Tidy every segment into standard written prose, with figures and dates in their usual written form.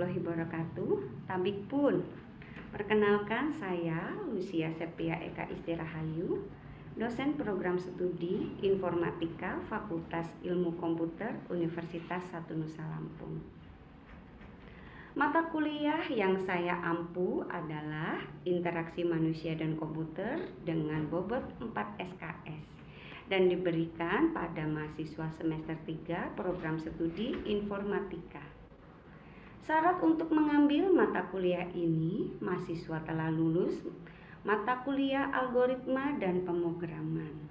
warahmatullahi wabarakatuh. Tabik pun. Perkenalkan, saya Lucia Septia Eka Istirahayu, dosen program studi Informatika Fakultas Ilmu Komputer Universitas 1 Nusa Lampung. Mata kuliah yang saya ampu adalah Interaksi Manusia dan Komputer dengan bobot 4 SKS dan diberikan pada mahasiswa semester 3 program studi Informatika. Syarat untuk mengambil mata kuliah ini, mahasiswa telah lulus mata kuliah algoritma dan pemrograman.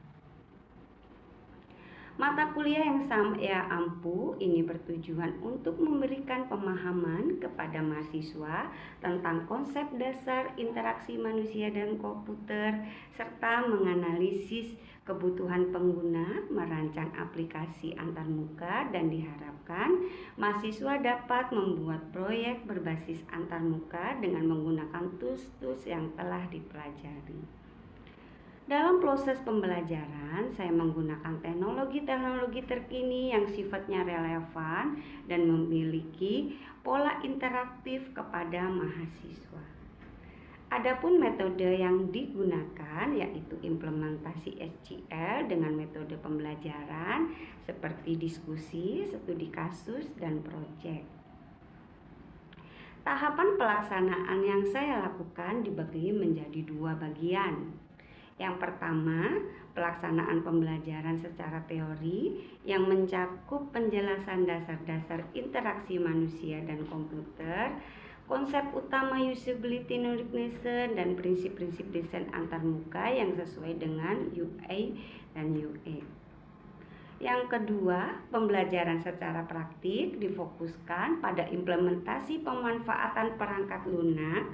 Mata kuliah yang saya ampu ini bertujuan untuk memberikan pemahaman kepada mahasiswa tentang konsep dasar interaksi manusia dan komputer, serta menganalisis kebutuhan pengguna, merancang aplikasi antarmuka, dan diharapkan mahasiswa dapat membuat proyek berbasis antarmuka dengan menggunakan tools-tools yang telah dipelajari. Dalam proses pembelajaran, saya menggunakan teknologi-teknologi terkini yang sifatnya relevan dan memiliki pola interaktif kepada mahasiswa. Adapun metode yang digunakan yaitu implementasi SQL dengan metode pembelajaran seperti diskusi, studi kasus, dan proyek. Tahapan pelaksanaan yang saya lakukan dibagi menjadi 2 bagian. Yang pertama, pelaksanaan pembelajaran secara teori yang mencakup penjelasan dasar-dasar interaksi manusia dan komputer, konsep utama usability recognition, dan prinsip-prinsip desain antarmuka yang sesuai dengan UI dan UX. Yang kedua, pembelajaran secara praktik difokuskan pada implementasi pemanfaatan perangkat lunak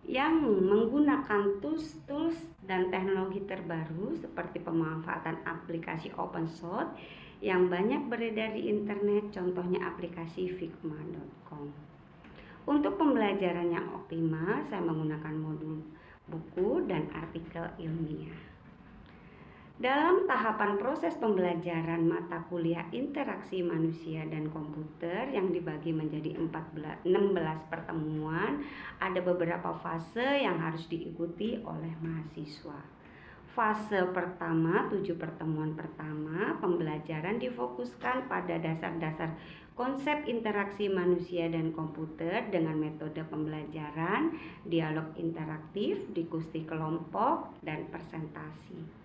yang menggunakan tools dan teknologi terbaru seperti pemanfaatan aplikasi open source yang banyak beredar di internet, contohnya aplikasi figma.com. Untuk pembelajaran yang optimal, saya menggunakan modul buku dan artikel ilmiah. Dalam tahapan proses pembelajaran mata kuliah interaksi manusia dan komputer yang dibagi menjadi 16 pertemuan, ada beberapa fase yang harus diikuti oleh mahasiswa. Fase pertama, 7 pertemuan pertama, pembelajaran difokuskan pada dasar-dasar konsep interaksi manusia dan komputer dengan metode pembelajaran, dialog interaktif, diskusi kelompok, dan presentasi.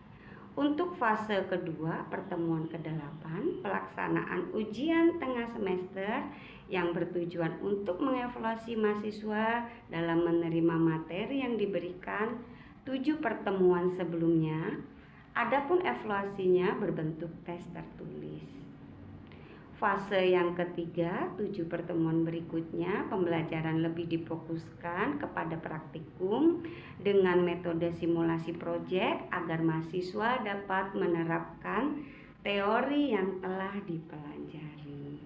Untuk fase kedua, pertemuan ke-8, pelaksanaan ujian tengah semester yang bertujuan untuk mengevaluasi mahasiswa dalam menerima materi yang diberikan 7 pertemuan sebelumnya. Adapun evaluasinya berbentuk tes tertulis. Fase yang ketiga, 7 pertemuan berikutnya, pembelajaran lebih difokuskan kepada praktikum dengan metode simulasi proyek agar mahasiswa dapat menerapkan teori yang telah dipelajari.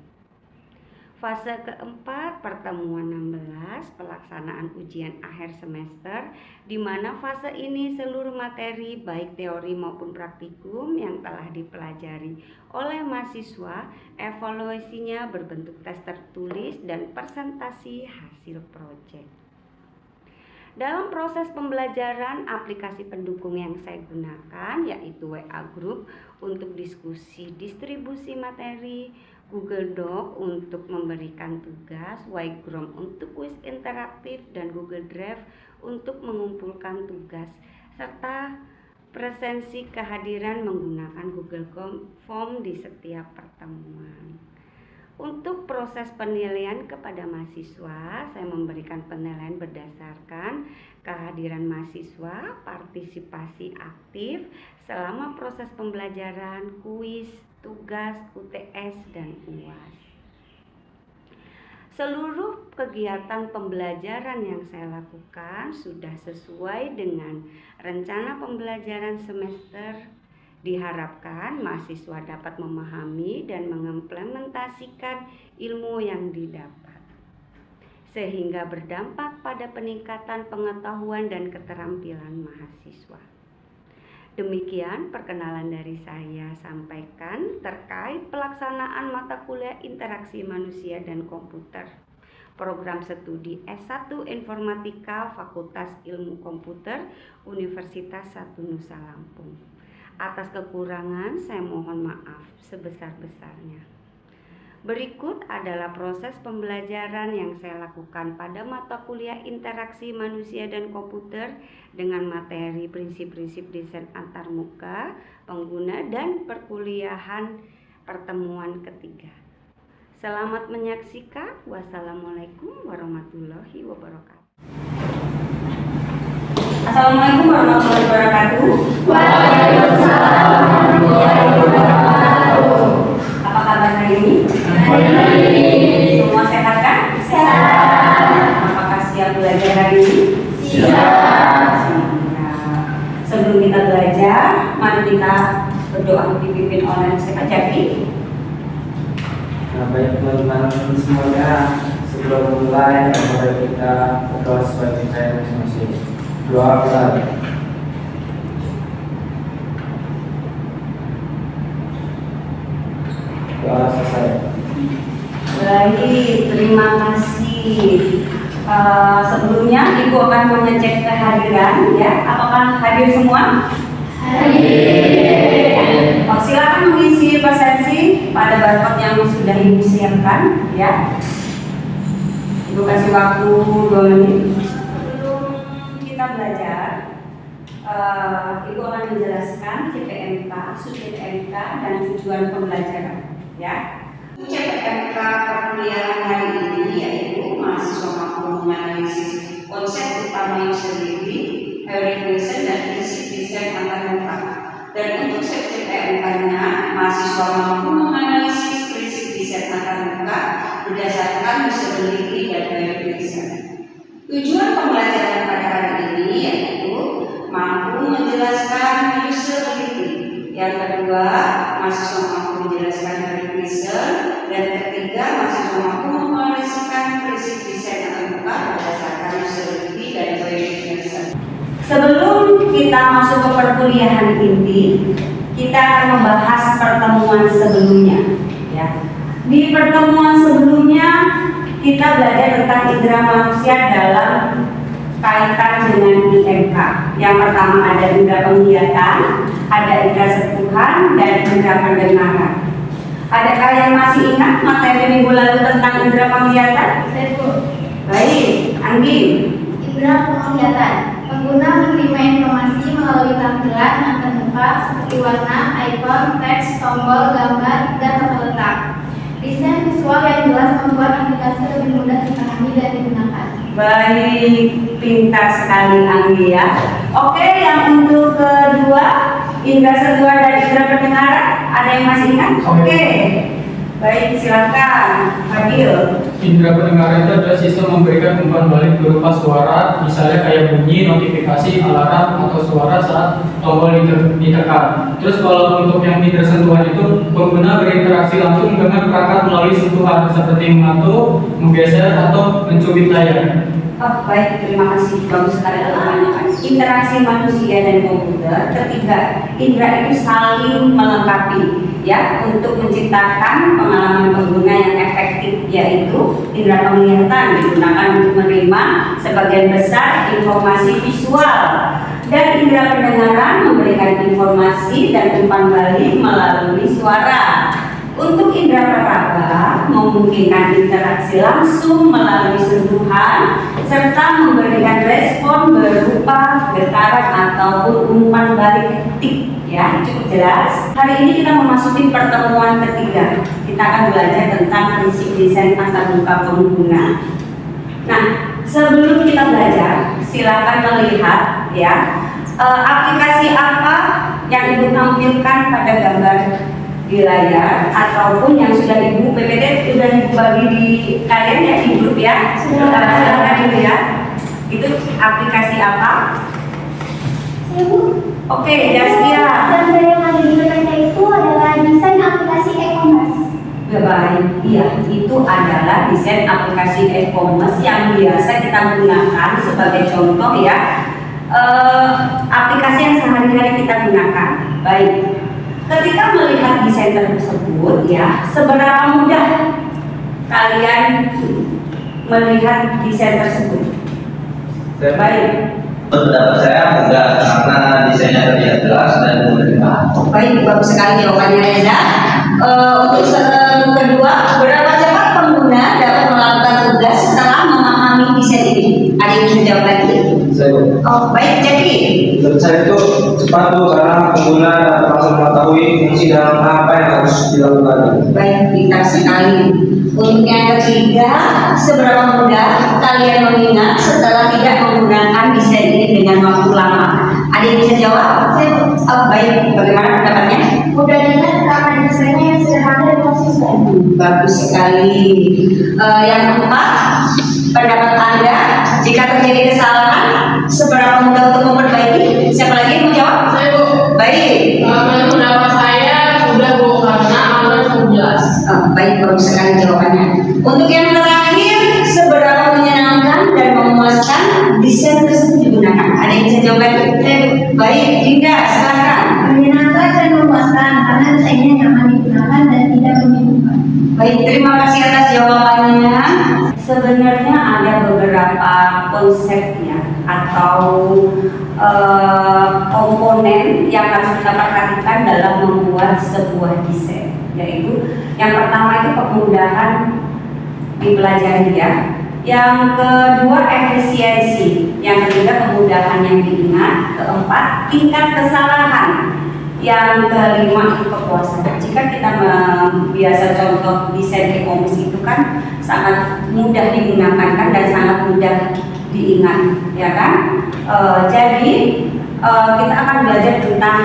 Fase keempat, pertemuan 16, pelaksanaan ujian akhir semester, di mana fase ini seluruh materi baik teori maupun praktikum yang telah dipelajari oleh mahasiswa, evaluasinya berbentuk tes tertulis dan presentasi hasil proyek. Dalam proses pembelajaran, aplikasi pendukung yang saya gunakan yaitu WA Group untuk diskusi distribusi materi, Google Doc untuk memberikan tugas, Whiteboard untuk kuis interaktif, dan Google Drive untuk mengumpulkan tugas, serta presensi kehadiran menggunakan Google Form di setiap pertemuan. Untuk proses penilaian kepada mahasiswa, saya memberikan penilaian berdasarkan kehadiran mahasiswa, partisipasi aktif selama proses pembelajaran, kuis, tugas, UTS, dan UAS. Seluruh kegiatan pembelajaran yang saya lakukan sudah sesuai dengan rencana pembelajaran semester. Diharapkan mahasiswa dapat memahami dan mengimplementasikan ilmu yang didapat, sehingga berdampak pada peningkatan pengetahuan dan keterampilan mahasiswa. Demikian perkenalan dari saya sampaikan terkait pelaksanaan mata kuliah interaksi manusia dan komputer. program studi S1 Informatika Fakultas Ilmu Komputer Universitas 1 Nusa Lampung. Atas kekurangan saya mohon maaf sebesar-besarnya. Berikut adalah proses pembelajaran yang saya lakukan pada mata kuliah Interaksi Manusia dan Komputer dengan materi prinsip-prinsip desain antarmuka, pengguna, dan perkuliahan pertemuan ketiga. Selamat menyaksikan. Wassalamualaikum warahmatullahi wabarakatuh. Assalamualaikum warahmatullahi wabarakatuh. Waalaikumsalam warahmatullahi wabarakatuh. Apa kabar hari ini? Semua sehat kan? Sehat. Apakah siap belajar hari ini? Siap. Sebelum kita belajar, mari kita berdoa dipimpin oleh Ustaz Jaki. Baik teman-teman semuanya, sebelum mulai mari kita berdoa sesuai percaya masing-masing. Doa mulai. Doa selesai. Baik, terima kasih. Sebelumnya Ibu akan mengecek kehadiran, ya. Apakah hadir semua? Hadir. Silakan mengisi presensi pada barcode yang sudah Ibu siapkan, ya. Ibu kasih waktu 2 menit. Sebelum kita belajar, Ibu akan menjelaskan CPMK, subjek MK, dan tujuan pembelajaran, ya. CPMK perkuliahan hari ini yaitu mahasiswa mampu menganalisis konsep utama user living, verification, dan prinsip desain antarmuka. Dan untuk CPMK-nya, mahasiswa mampu menganalisis prinsip desain antarmuka berdasarkan usability dan verification. Tujuan pembelajaran pada hari ini yaitu mampu menjelaskan usability. Yang kedua, mahasiswa mampu menjelaskan verification, dan ketiga, mahasiswa mampu menganalisikan prinsip desain antarmuka berdasarkan usability dan verification. Sebelum kita masuk ke perkuliahan inti, kita akan membahas pertemuan sebelumnya, ya. Di pertemuan sebelumnya kita belajar tentang indera manusia dalam kaitan dengan IMK. Yang pertama ada indera penglihatan, ada indera sentuhan, dan indera pendengaran. Adakah yang masih ingat materi minggu lalu tentang indera penglihatan? Baik, Anggi. Indera penglihatan. Pengguna menerima informasi melalui tampilan antarmuka seperti warna, icon, teks, tombol, gambar, dan tata letak. Desain visual yang jelas membuat aplikasi lebih mudah dipahami dan digunakan. Baik, pintar sekali Anggi, ya. Oke, yang untuk kedua, indera sentuhan dan indera pendengaran, ada yang masih ingat? Oke. Baik, silakan Fadil. Indera pendengaran itu adalah sistem memberikan umpan balik berupa suara, misalnya kayak bunyi, notifikasi, alarm, atau suara saat tombol ditekan. Terus kalau untuk yang indera sentuhan itu, pengguna berinteraksi langsung dengan perangkat melalui sentuhan seperti mengatuk, menggeser, atau mencubit layar. Oh, baik, terima kasih. Bagus sekali alamannya. Interaksi manusia dan komputer. Ketiga, indera itu saling melengkapi, ya, untuk menciptakan pengalaman pengguna yang efektif, yaitu indera penglihatan digunakan untuk menerima sebagian besar informasi visual, dan indera pendengaran memberikan informasi dan umpan balik melalui suara. Untuk indera peraba memungkinkan interaksi langsung melalui sentuhan serta memberikan respon berupa getaran ataupun umpan balik haptik, ya. Cukup jelas. Hari ini kita memasuki pertemuan ketiga. Kita akan belajar tentang prinsip desain antarmuka pengguna. Nah, sebelum kita belajar, silakan melihat, ya, aplikasi apa yang Ibu tampilkan pada gambar di layar ataupun yang sudah Ibu PPT sudah Ibu bagi di kalian, ya, di grup, ya. Silakan dilihat. Itu aplikasi apa? Oke, Jaskia. Gambar yang ada di PPT itu adalah desain aplikasi e-commerce. Baik, iya, itu adalah desain aplikasi e-commerce yang biasa kita gunakan sebagai contoh, ya, aplikasi yang sehari-hari kita gunakan. Baik. Ketika melihat desain tersebut, ya, seberapa mudah kalian melihat desain tersebut? Baik. Pendapat saya enggak, karena desainnya terlihat jelas dan mudah dipahami. Baik, bagus sekali jawabannya Reza. Untuk kedua, berapa cepat pengguna dapat melakukan tugas setelah memahami desain ini? Ada yang bisa jawab lagi? Oh, baik, jadi Menurut saya itu cepat tuh karena pengguna dapat langsung mengetahui fungsi dan apa yang harus dilakukan. baik, pintar sekali. Untuk yang ketiga, seberapa mudah kalian mengingat setelah tidak menggunakan desain ini dengan waktu lama? Ada yang bisa jawab? Oh, baik, bagaimana pendapatnya? Mudah diingat karena desainnya yang sederhana dan konsisten. Bagus sekali. Yang keempat, pendapat Anda, jika terjadi kesalahan, seberapa mudah untuk memperbaiki? Siapa lagi yang mau jawab? Saya, Bu. Baik. Pendapat saya sudah, Bu, karena aturan cukup jelas. Baik, bagus sekali jawabannya. Untuk yang terakhir, seberapa menyenangkan dan memuaskan desain tersebut digunakan? Ada yang bisa jawab lagi? Baik, Dinda, silakan. Menyenangkan dan memuaskan karena desainnya nyaman digunakan dan tidak membingungkan. Baik, terima kasih atas jawabannya. Sebenarnya ada beberapa konsepnya atau komponen yang harus kita perhatikan dalam membuat sebuah desain, yaitu yang pertama itu kemudahan dipelajari ya, yang kedua efisiensi, yang ketiga kemudahan yang diingat, keempat tingkat kesalahan, yang kelima itu kepuasan. Jika kita biasa contoh desain e-commerce itu kan sangat mudah digunakan kan dan sangat mudah diingat, ya kan? Jadi kita akan belajar tentang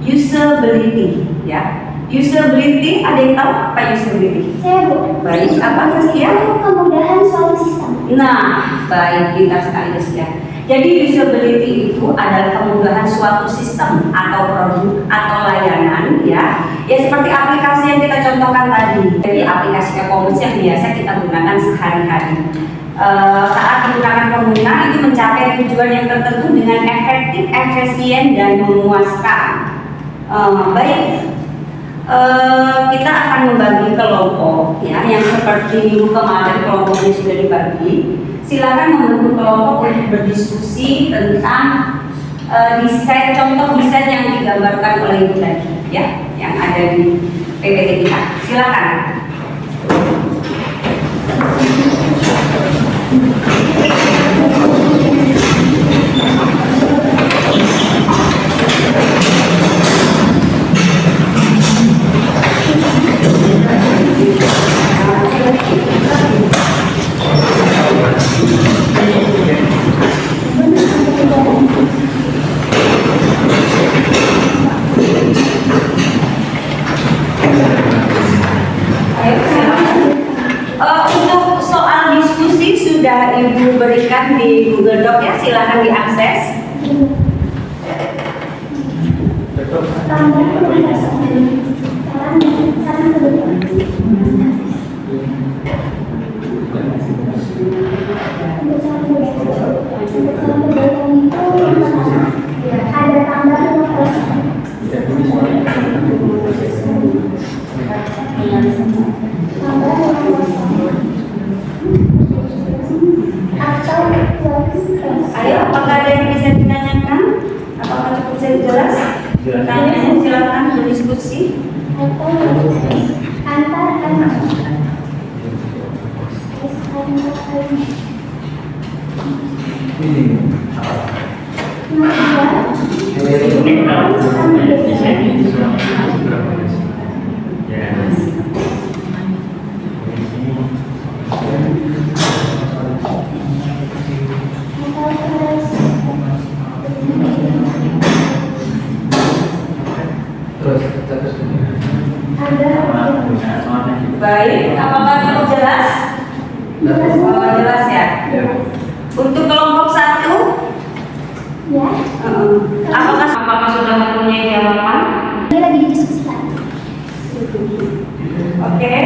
usability, ya. Usability, ada yang tahu apa usability? Saya, Bu. Baik, apa Saskia? Kemudahan suatu sistem. Nah, baik, pintar sekali Saskia. Jadi usability itu adalah kemudahan suatu sistem atau produk atau layanan ya seperti aplikasi yang kita contohkan tadi. Jadi aplikasi e-commerce yang biasa kita gunakan sehari-hari. Saat digunakan pengguna itu mencapai tujuan yang tertentu dengan efektif, efisien dan memuaskan. Baik. Kita akan membagi kelompok ya, yang seperti minggu kemarin kelompoknya sudah dibagi. Silakan membentuk kelompok untuk berdiskusi tentang desain, contoh desain yang digambarkan oleh Ibu tadi ya, yang ada di PPT kita. Silakan. Untuk soal diskusi sudah Ibu berikan di Google Doc ya, silakan diakses. Ada tambahan Ayo, apakah ada yang bisa ditanyakan? Apakah cukup jelas? Tanya, silakan berdiskusi. Baik, apakah cukup jelas? Jelas ya. Untuk kelompok satu, ya. apakah sudah mempunyai jawaban? Ini lagi didiskusikan. Oke.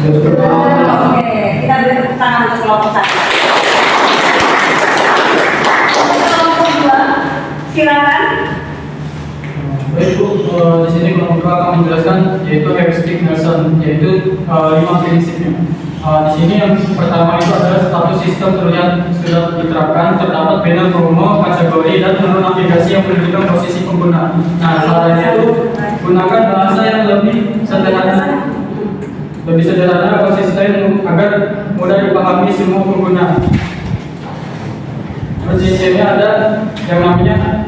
Oke, kita beri tepuk tangan untuk kelompok 1. Kelompok 2, silakan. Baik Bu, di sini kelompok 2 akan menjelaskan yaitu heuristik Nelson, yaitu 5 prinsipnya. Di sini yang pertama itu adalah status sistem terlihat sudah diterapkan, terdapat banner promo, kategori, dan menu navigasi yang menunjukkan posisi pengguna. Nah, caranya itu gunakan bahasa yang lebih sederhana, konsisten agar mudah dipahami semua pengguna. Terus di sini ada yang namanya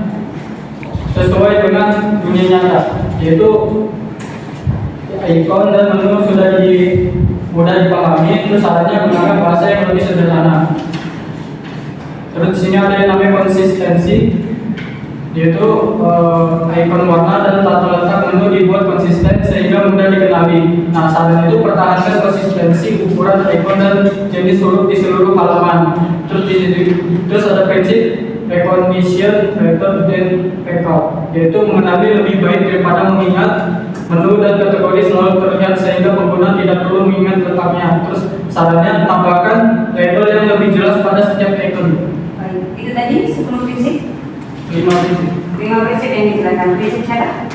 sesuai dengan dunia nyata, yaitu ikon dan menu sudah mudah dipahami, terus caranya gunakan bahasa yang lebih sederhana. Terus di sini ada yang namanya konsistensi, yaitu ikon warna dan tata letak menu dibuat konsisten sehingga mudah dikenali. Nah, saran itu pertahankan konsistensi ukuran ikon dan jenis huruf di seluruh halaman. Terus ada prinsip recognition better than backup, yaitu mengenali lebih baik daripada mengingat. Menu dan kategori selalu terlihat sehingga pengguna tidak perlu mengingat letaknya. Terus sarannya tambahkan label yang lebih jelas pada setiap ikon. Baik, itu tadi 10 prinsip. 5 prinsip. 5 prinsip yang dijelaskan. Prinsip siapa?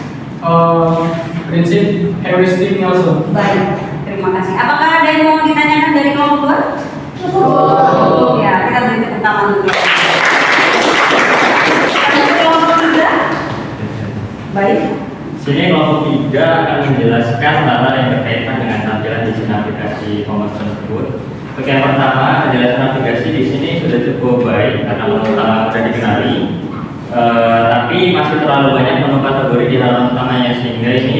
Prinsip heuristik Nelson. Baik, terima kasih. Apakah ada yang mau ditanyakan dari kelompok 2? Ya, kita beri tepuk tangan dulu. Kelompok 3. Baik. Sini kelompok 3 akan menjelaskan hal-hal yang berkaitan dengan tampilan desain aplikasi e-commerce tersebut. Untuk yang pertama, penjelasan navigasi di sini sudah cukup baik karena menu utama sudah dikenali. Tapi masih terlalu banyak menu kategori di halaman utamanya sehingga ini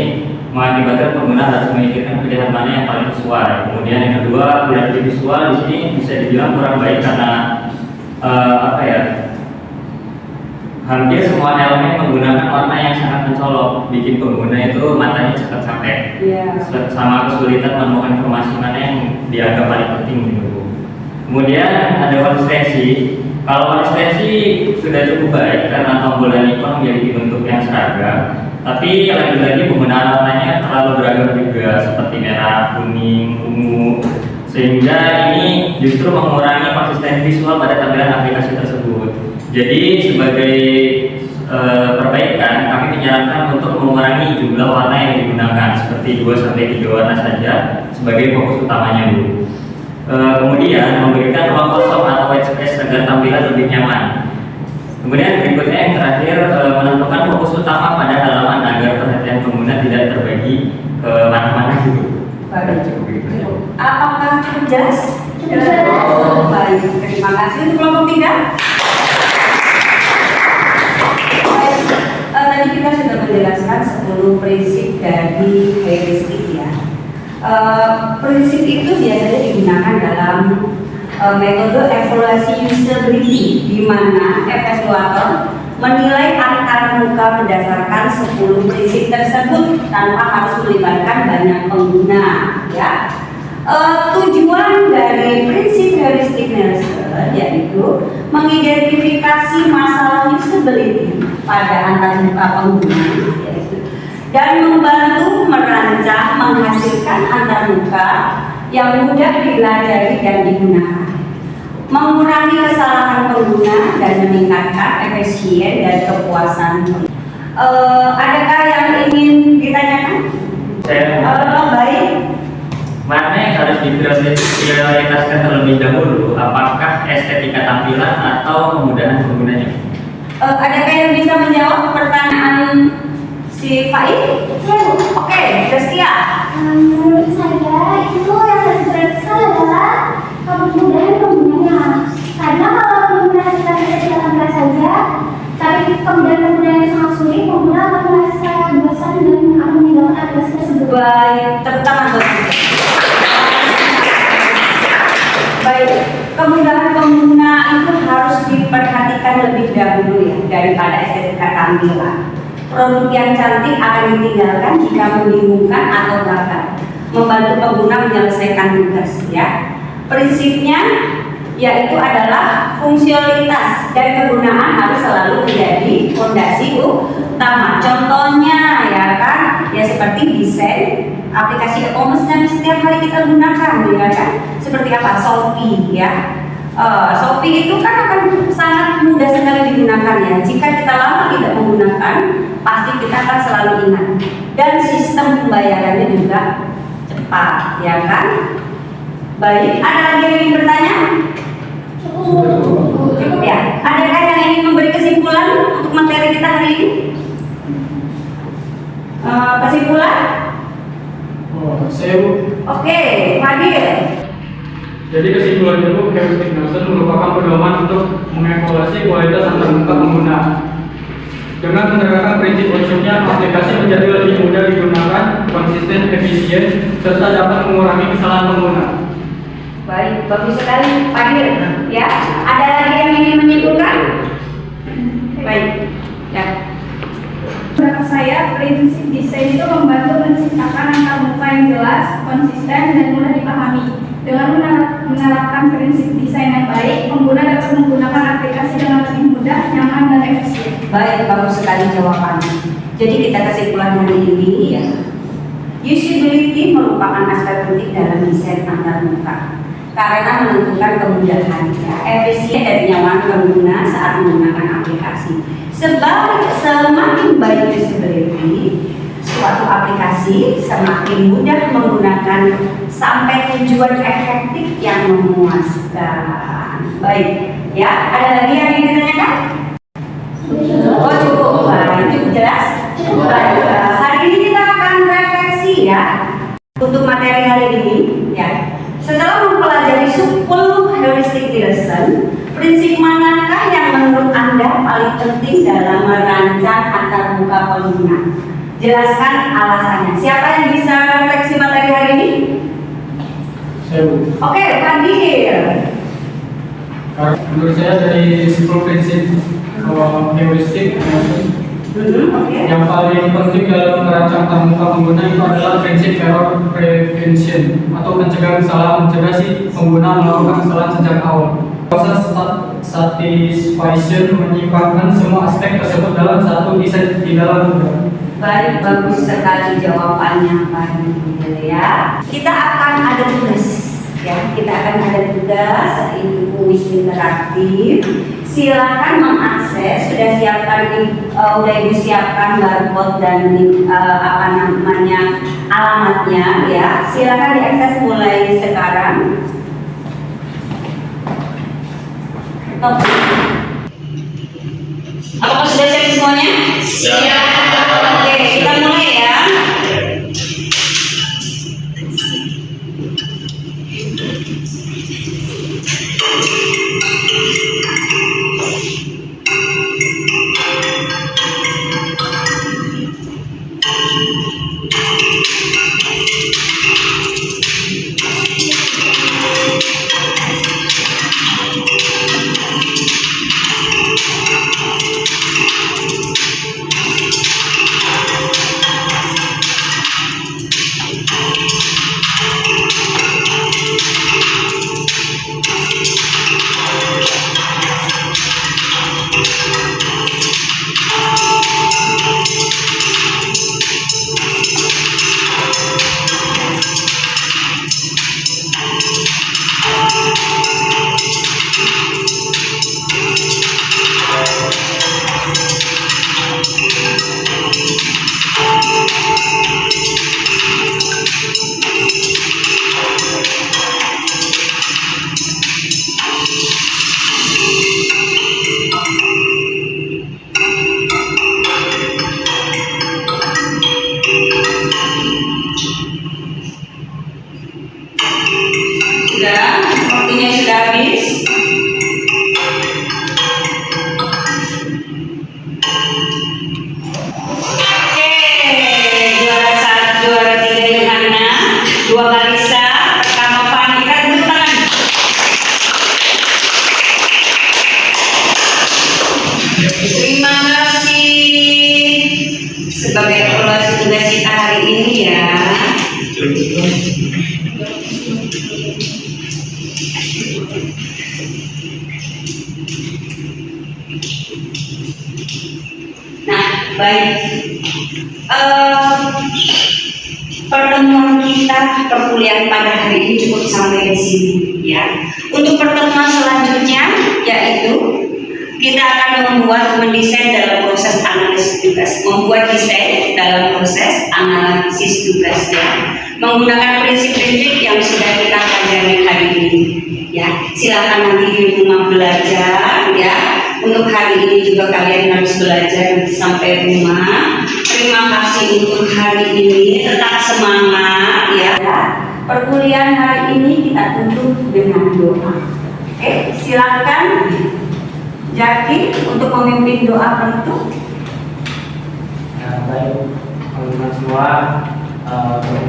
mengakibatkan pengguna harus memikirkan pilihan mana yang paling sesuai. Kemudian yang kedua, dari visual di sini bisa dibilang kurang baik karena hampir semua elemen menggunakan warna yang sangat mencolok, bikin pengguna itu matanya cepat capek. Sama kesulitan menemukan informasi mana yang dianggap paling penting gitu. Kemudian ada konsistensi. Kalau konsistensi sudah cukup baik karena tombol dan ikon memiliki bentuk yang seragam, tapi lagi-lagi penggunaan warnanya terlalu beragam juga seperti merah, kuning, ungu, sehingga ini justru mengurangi konsistensi visual pada tampilan aplikasi tersebut. Jadi sebagai perbaikan, kami menyarankan untuk mengurangi jumlah warna yang digunakan seperti 2-3 warna saja sebagai fokus utamanya dulu. Kemudian memberikan ruang kosong atau white space agar tampilan lebih nyaman. Kemudian berikutnya yang terakhir, menentukan fokus utama pada halaman agar perhatian pengguna tidak terbagi ke mana-mana gitu. Baik. Apakah cukup jelas? Baik, terima kasih. Untuk kelompok 3. Tadi kita sudah menjelaskan 10 prinsip dari heuristik ya. Prinsip itu biasanya digunakan dalam metode evaluasi usability, di mana evaluator menilai antar muka berdasarkan 10 prinsip tersebut tanpa harus melibatkan banyak pengguna ya. Tujuan dari prinsip heuristik Nelson yaitu mengidentifikasi masalah usability pada antar muka pengguna dan membantu merancang menghasilkan antar muka yang mudah dipelajari dan digunakan, mengurangi kesalahan pengguna dan meningkatkan efisien dan kepuasan pengguna. Adakah yang ingin ditanyakan? Baik. Mana yang harus diprioritaskan terlebih dahulu? Apakah estetika tampilan atau kemudahan penggunanya? Adakah yang bisa menjawab pertanyaan si Faik? Oke, Zaskia. Menurut saya itu yang harus diperhatikan adalah kemudahan penggunanya. Karena kalau pengguna kita bisa tampilan saja, tapi kemudahan yang sangat sulit, pengguna akan merasa bosan dan akan meninggalkan aplikasi tersebut. Baik, tepuk tangan. Baik, kemudahan pengguna itu harus diperhatikan lebih dahulu ya daripada estetika tampilan. Produk yang cantik akan ditinggalkan jika membingungkan atau bahkan membantu pengguna menyelesaikan tugas ya. Prinsipnya yaitu adalah fungsionalitas dan kegunaan harus selalu menjadi fondasi utama. Contohnya ya kan, ya seperti desain aplikasi e-commerce yang setiap hari kita gunakan, ya kan? Seperti apa? Shopee, ya. Shopee itu kan akan sangat mudah sekali digunakan, ya. Jika kita lama tidak menggunakan, pasti kita akan selalu ingat. Dan sistem pembayarannya juga cepat, ya kan? Baik, ada lagi yang ingin bertanya? Cukup ya? Adakah yang ingin memberi kesimpulan untuk materi kita hari ini? Kesimpulan? Oke, Fadil. Jadi kesimpulan itu, heuristic notion merupakan pedoman untuk mengevaluasi kualitas antarmuka pengguna. Dengan menerapkan prinsip unsurnya, aplikasi menjadi lebih mudah digunakan, konsisten, efisien, serta dapat mengurangi kesalahan pengguna. Baik, bagus sekali, Fadil. Ya, ada lagi yang ingin menyimpulkan? Baik, ya. Menurut saya, prinsip desain itu membantu menciptakan antarmuka yang jelas, konsisten, dan mudah dipahami. Dengan menerapkan prinsip desain yang baik, pengguna dapat menggunakan aplikasi dengan lebih mudah, nyaman, dan efisien. Baik, bagus sekali jawabannya. Jadi kita kesimpulan hari ini, ya, usability merupakan aspek penting dalam desain antarmuka karena menentukan kemudahan, ya, efisien dan nyaman pengguna saat menggunakan aplikasi. Semakin baik usability suatu aplikasi, semakin mudah menggunakan sampai tujuan efektif yang memuaskan. Baik, ya, ada lagi yang ingin ditanyakan? Oh, cukup, baik, cukup jelas. Baik, hari ini kita akan refleksi, ya, untuk materi hari ini, ya. Setelah mempelajari 10 heuristic lesson, prinsip manakah yang menurut Anda paling penting dalam merancang antarmuka pengguna? Jelaskan alasannya. Siapa yang bisa refleksi materi hari ini? Oke, Fadil. Menurut saya dari 10 prinsip heuristic yang paling penting dalam merancang antarmuka pengguna itu adalah prinsip error prevention atau mencegah kesalahan, mencegah si pengguna melakukan kesalahan sejak awal. Proses satisfaction menyimpangkan semua aspek tersebut dalam satu desain di dalam juga. Baik, bagus sekali jawabannya, Fadil, ya. Kita akan ada tugas, ya. Kita akan ada tugas, itu kuis interaktif. Silakan mengakses, sudah Ibu siapkan barcode dan alamatnya, ya. Silakan diakses mulai sekarang. Apakah sudah siap semuanya? Siap. Oke, kita mulai, ya. Waktunya sudah habis. Oke, juara 1, juara 3 Yohana, 2 Kalisa, pertama Panika, tepuk tangan. Terima kasih sebagai evaluasi tugas kita hari ini, ya. Nah, baik. Pertemuan perkuliahan pada hari ini cukup sampai di sini ya. Untuk pertemuan selanjutnya yaitu kita akan mendesain dalam proses analisis tugas, membuat desain dalam proses analisis tugas ya, menggunakan prinsip-prinsip yang sudah kita pelajari hari ini ya. Silakan nanti di rumah belajar ya. Untuk hari ini juga kalian harus belajar sampai rumah. Terima kasih untuk hari ini, tetap semangat ya. Perkuliahan hari ini kita tutup dengan doa. Silakan Jaki untuk memimpin doa penutup. Ya, baik, teman-teman semua,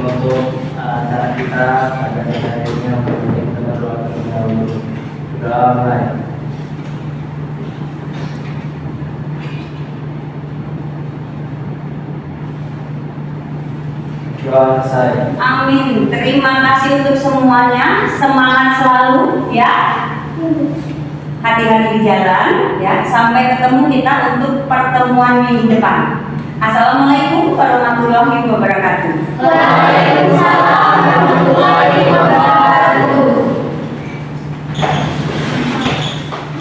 untuk acara kita pada hari ini kita berdoa terlebih dahulu. Doa mulai. Doa selesai. Amin. Terima kasih untuk semuanya. Semangat selalu ya. Hati-hati di jalan ya. Sampai ketemu kita untuk pertemuan minggu depan. Assalamualaikum warahmatullahi wabarakatuh. Waalaikumsalam warahmatullahi wabarakatuh.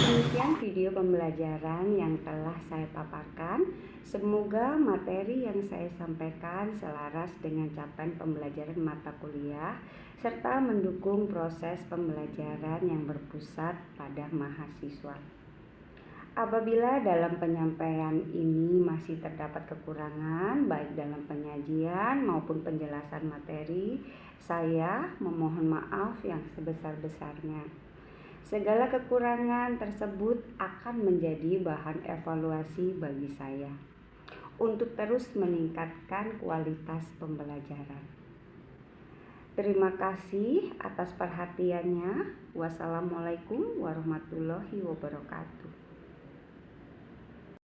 Demikian video pembelajaran yang telah saya paparkan. Semoga materi yang saya sampaikan selaras dengan capaian pembelajaran mata kuliah serta mendukung proses pembelajaran yang berpusat pada mahasiswa. Apabila dalam penyampaian ini masih terdapat kekurangan baik dalam penyajian maupun penjelasan materi, saya memohon maaf yang sebesar-besarnya. Segala kekurangan tersebut akan menjadi bahan evaluasi bagi saya untuk terus meningkatkan kualitas pembelajaran. Terima kasih atas perhatiannya. Wassalamualaikum warahmatullahi wabarakatuh.